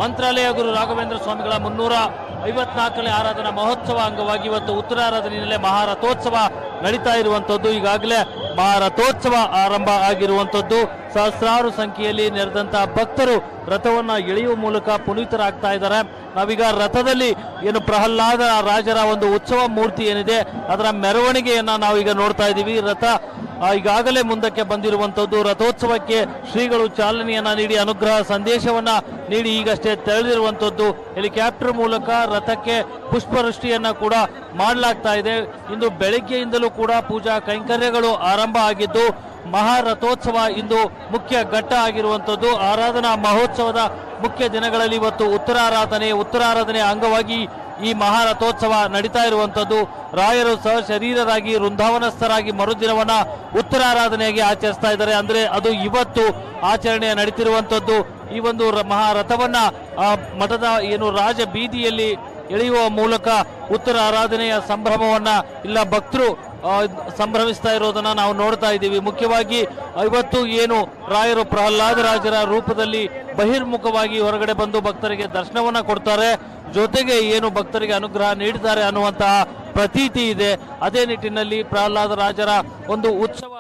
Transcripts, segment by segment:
ಮಂತ್ರಾಲಯ ಗುರು ರಾಘವೇಂದ್ರ ಸ್ವಾಮಿಗಳ 354ನೇ ಆರಾಧನಾ ಮಹೋತ್ಸವ ಅಂಗವಾಗಿ ಇವತ್ತು ಉತ್ತರಾರಾಧನೆಯಲ್ಲೇ ಮಹಾರಥೋತ್ಸವ ನಡೀತಾ ಇರುವಂತದ್ದು. ಈಗಾಗಲೇ ಮಹಾರಥೋತ್ಸವ ಆರಂಭ ಆಗಿರುವಂತದ್ದು. ಸಹಸ್ರಾರು ಸಂಖ್ಯೆಯಲ್ಲಿ ನೆರೆದಂತಹ ಭಕ್ತರು ರಥವನ್ನ ಎಳೆಯುವ ಮೂಲಕ ಪುನೀತರಾಗ್ತಾ ಇದ್ದಾರೆ. ನಾವೀಗ ರಥದಲ್ಲಿ ಏನು ಪ್ರಹ್ಲಾದ ರಾಜರ ಒಂದು ಉತ್ಸವ ಮೂರ್ತಿ ಏನಿದೆ ಅದರ ಮೆರವಣಿಗೆಯನ್ನ ನಾವೀಗ ನೋಡ್ತಾ ಇದ್ದೀವಿ. ರಥ ಈಗಾಗಲೇ ಮುಂದಕ್ಕೆ ಬಂದಿರುವಂತದ್ದು. ರಥೋತ್ಸವಕ್ಕೆ ಶ್ರೀಗಳು ಚಾಲನೆಯನ್ನ ನೀಡಿ ಅನುಗ್ರಹ ಸಂದೇಶವನ್ನ ನೀಡಿ ಈಗಷ್ಟೇ ತೆರಳಿರುವಂತದ್ದು. ಹೆಲಿಕಾಪ್ಟರ್ ಮೂಲಕ ರಥಕ್ಕೆ ಪುಷ್ಪವೃಷ್ಟಿಯನ್ನ ಕೂಡ ಮಾಡಲಾಗ್ತಾ ಇದೆ. ಇಂದು ಬೆಳಗ್ಗೆಯಿಂದಲೂ ಕೂಡ ಪೂಜಾ ಕೈಂಕರ್ಯಗಳು ಆರಂಭ ಆಗಿದ್ದು ಮಹಾರಥೋತ್ಸವ ಇಂದು ಮುಖ್ಯ ಘಟ್ಟ ಆಗಿರುವಂತದ್ದು. ಆರಾಧನಾ ಮಹೋತ್ಸವದ ಮುಖ್ಯ ದಿನಗಳಲ್ಲಿ ಇವತ್ತು ಉತ್ತರಾರಾಧನೆ ಅಂಗವಾಗಿ ಈ ಮಹಾರಥೋತ್ಸವ ನಡೀತಾ ಇರುವಂತದ್ದು. ರಾಯರು ಸಹಶರೀರರಾಗಿ ವೃಂದಾವನಸ್ಥರಾಗಿ ಮರುದಿನವನ್ನ ಉತ್ತರಾರಾಧನೆಯಾಗಿ ಆಚರಿಸ್ತಾ ಇದ್ದಾರೆ. ಅಂದ್ರೆ ಅದು ಇವತ್ತು ಆಚರಣೆ ನಡೀತಿರುವಂತದ್ದು. ಈ ಒಂದು ಮಹಾರಥವನ್ನ ಮಠದ ಏನು ರಾಜ ಬೀದಿಯಲ್ಲಿ ಎಳೆಯುವ ಮೂಲಕ ಉತ್ತರ ಆರಾಧನೆಯ ಸಂಭ್ರಮವನ್ನ ಇಲ್ಲ ಭಕ್ತರು ಸಂಭ್ರಮಿಸ್ತಾ ಇರೋದನ್ನ ನಾವು ನೋಡ್ತಾ ಇದ್ದೀವಿ. ಮುಖ್ಯವಾಗಿ ಇವತ್ತು ಏನು ರಾಯರು ಪ್ರಹ್ಲಾದ ರಾಜರ ರೂಪದಲ್ಲಿ ಬಹಿರ್ಮುಖವಾಗಿ ಹೊರಗಡೆ ಬಂದು ಭಕ್ತರಿಗೆ ದರ್ಶನವನ್ನ ಕೊಡ್ತಾರೆ, ಜೊತೆಗೆ ಏನು ಭಕ್ತರಿಗೆ ಅನುಗ್ರಹ ನೀಡಿದ್ದಾರೆ ಅನ್ನುವಂತಹ ಪ್ರತೀತಿ ಇದೆ. ಅದೇ ನಿಟ್ಟಿನಲ್ಲಿ ಪ್ರಹ್ಲಾದ ರಾಜರ ಒಂದು ಉತ್ಸವ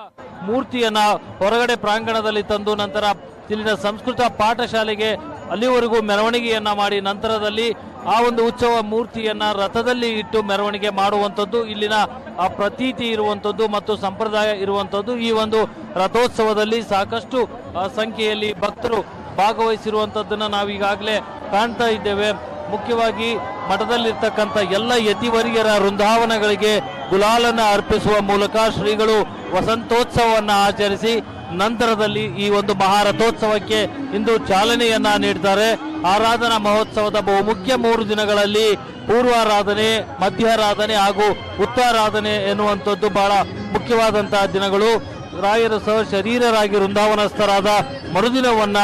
ಮೂರ್ತಿಯನ್ನ ಹೊರಗಡೆ ಪ್ರಾಂಗಣದಲ್ಲಿ ತಂದು ನಂತರ ಇಲ್ಲಿನ ಸಂಸ್ಕೃತ ಪಾಠಶಾಲೆಗೆ ಅಲ್ಲಿವರೆಗೂ ಮೆರವಣಿಗೆಯನ್ನ ಮಾಡಿ ನಂತರದಲ್ಲಿ ಆ ಒಂದು ಉತ್ಸವ ಮೂರ್ತಿಯನ್ನ ರಥದಲ್ಲಿ ಇಟ್ಟು ಮೆರವಣಿಗೆ ಮಾಡುವಂಥದ್ದು ಇಲ್ಲಿನ ಆ ಪ್ರತೀತಿ ಇರುವಂಥದ್ದು ಮತ್ತು ಸಂಪ್ರದಾಯ ಇರುವಂಥದ್ದು. ಈ ಒಂದು ರಥೋತ್ಸವದಲ್ಲಿ ಸಾಕಷ್ಟು ಸಂಖ್ಯೆಯಲ್ಲಿ ಭಕ್ತರು ಭಾಗವಹಿಸಿರುವಂಥದ್ದನ್ನ ನಾವೀಗಾಗಲೇ ಕಾಣ್ತಾ ಇದ್ದೇವೆ. ಮುಖ್ಯವಾಗಿ ಮಠದಲ್ಲಿರ್ತಕ್ಕಂಥ ಎಲ್ಲ ಯತಿವರಿಯರ ವೃಂದಾವನಗಳಿಗೆ ಗುಲಾಲನ್ನ ಅರ್ಪಿಸುವ ಮೂಲಕ ಶ್ರೀಗಳು ವಸಂತೋತ್ಸವವನ್ನು ಆಚರಿಸಿ ನಂತರದಲ್ಲಿ ಈ ಒಂದು ಮಹಾರಥೋತ್ಸವಕ್ಕೆ ಇಂದು ಚಾಲನೆಯನ್ನ ನೀಡ್ತಾರೆ. ಆರಾಧನಾ ಮಹೋತ್ಸವದ ಬಹುಮುಖ್ಯ 3 ದಿನಗಳಲ್ಲಿ ಪೂರ್ವಾರಾಧನೆ, ಮಧ್ಯಾರಾಧನೆ ಹಾಗೂ ಉತ್ತರಾರಾಧನೆ ಎನ್ನುವಂಥದ್ದು ಬಹಳ ಮುಖ್ಯವಾದಂತಹ ದಿನಗಳು. ರಾಯರು ಸಹ ಶರೀರರಾಗಿ ವೃಂದಾವನಸ್ಥರಾದ ಮರುದಿನವನ್ನ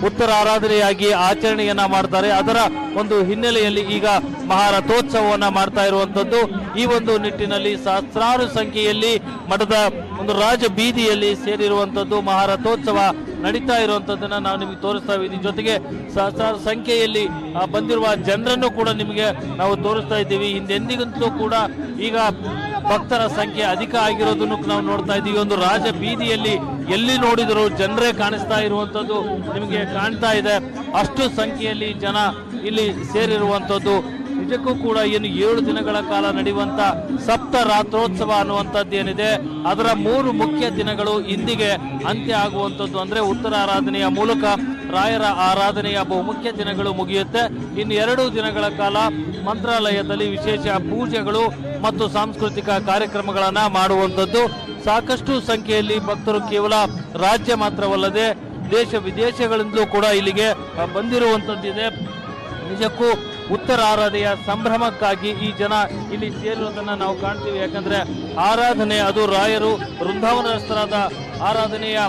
ಉತ್ತರ ಆರಾಧನೆಯಾಗಿ ಆಚರಣೆಯನ್ನ ಮಾಡ್ತಾರೆ. ಅದರ ಒಂದು ಹಿನ್ನೆಲೆಯಲ್ಲಿ ಈಗ ಮಹಾರಥೋತ್ಸವವನ್ನ ಮಾಡ್ತಾ ಇರುವಂತದ್ದು. ಈ ಒಂದು ನಿಟ್ಟಿನಲ್ಲಿ ಸಹಸ್ರಾರು ಸಂಖ್ಯೆಯಲ್ಲಿ ಮಠದ ಒಂದು ರಾಜ ಬೀದಿಯಲ್ಲಿ ಸೇರಿರುವಂತದ್ದು ಮಹಾರಥೋತ್ಸವ ನಡೀತಾ ಇರುವಂತದ್ದನ್ನ ನಾವು ನಿಮಗೆ ತೋರಿಸ್ತಾ ಇದ್ದೀವಿ. ಜೊತೆಗೆ ಸಹಸ್ರಾರು ಸಂಖ್ಯೆಯಲ್ಲಿ ಬಂದಿರುವ ಜನರನ್ನು ಕೂಡ ನಿಮಗೆ ನಾವು ತೋರಿಸ್ತಾ ಇದ್ದೀವಿ. ಹಿಂದೆಂದಿಗಂತಲೂ ಕೂಡ ಈಗ ಭಕ್ತರ ಸಂಖ್ಯೆ ಅಧಿಕ ಆಗಿರೋದನ್ನು ನಾವು ನೋಡ್ತಾ ಇದ್ದೀವಿ. ಒಂದು ರಾಜ ಬೀದಿಯಲ್ಲಿ ಎಲ್ಲಿ ನೋಡಿದರೂ ಜನರೇ ಕಾಣಿಸ್ತಾ ಇರುವಂತದ್ದು ನಿಮಗೆ ಕಾಣ್ತಾ ಇದೆ. ಅಷ್ಟು ಸಂಖ್ಯೆಯಲ್ಲಿ ಜನ ಇಲ್ಲಿ ಸೇರಿರುವಂತದ್ದು. ನಿಜಕ್ಕೂ ಕೂಡ ಏನು 7 ದಿನಗಳ ಕಾಲ ನಡೆಯುವಂತ ಸಪ್ತ ರಾತ್ರೋತ್ಸವ ಅನ್ನುವಂಥದ್ದು ಏನಿದೆ ಅದರ 3 ಮುಖ್ಯ ದಿನಗಳು ಇಂದಿಗೆ ಅಂತ್ಯ ಆಗುವಂಥದ್ದು. ಅಂದ್ರೆ ಉತ್ತರ ಆರಾಧನೆಯ ಮೂಲಕ ರಾಯರ ಆರಾಧನೆಯ ಬಹುಮುಖ್ಯ ದಿನಗಳು ಮುಗಿಯುತ್ತೆ. ಇನ್ನು 2 ದಿನಗಳ ಕಾಲ ಮಂತ್ರಾಲಯದಲ್ಲಿ ವಿಶೇಷ ಪೂಜೆಗಳು ಮತ್ತು ಸಾಂಸ್ಕೃತಿಕ ಕಾರ್ಯಕ್ರಮಗಳನ್ನ ಮಾಡುವಂಥದ್ದು. ಸಾಕಷ್ಟು ಸಂಖ್ಯೆಯಲ್ಲಿ ಭಕ್ತರು ಕೇವಲ ರಾಜ್ಯ ಮಾತ್ರವಲ್ಲದೆ ದೇಶ ವಿದೇಶಗಳಿಂದಲೂ ಕೂಡ ಇಲ್ಲಿಗೆ ಬಂದಿರುವಂಥದ್ದಿದೆ. ನಿಜಕ್ಕೂ ಉತ್ತರ ಆರಾಧನೆಯ ಸಂಭ್ರಮಕ್ಕಾಗಿ ಈ ಜನ ಇಲ್ಲಿ ಸೇರುವುದನ್ನು ನಾವು ಕಾಣ್ತೀವಿ. ಯಾಕಂದ್ರೆ ಆರಾಧನೆ ಅದು ರಾಯರು ವೃಂದಾವನಸ್ಥರಾದ ಆರಾಧನೆಯ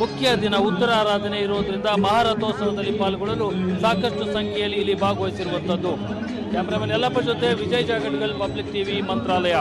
ಮುಖ್ಯ ದಿನ ಉತ್ತರ ಆರಾಧನೆ ಇರುವುದರಿಂದ ಮಹಾರಥೋತ್ಸವದಲ್ಲಿ ಪಾಲ್ಗೊಳ್ಳಲು ಸಾಕಷ್ಟು ಸಂಖ್ಯೆಯಲ್ಲಿ ಇಲ್ಲಿ ಭಾಗವಹಿಸಿರುವಂತದ್ದು. ಕ್ಯಾಮರಾಮನ್ ಯಲ್ಲಪ್ಪ ಜೊತೆ ವಿಜಯ್ ಜಾಗಡ್ಗಲ್, ಪಬ್ಲಿಕ್ ಟಿವಿ, ಮಂತ್ರಾಲಯ.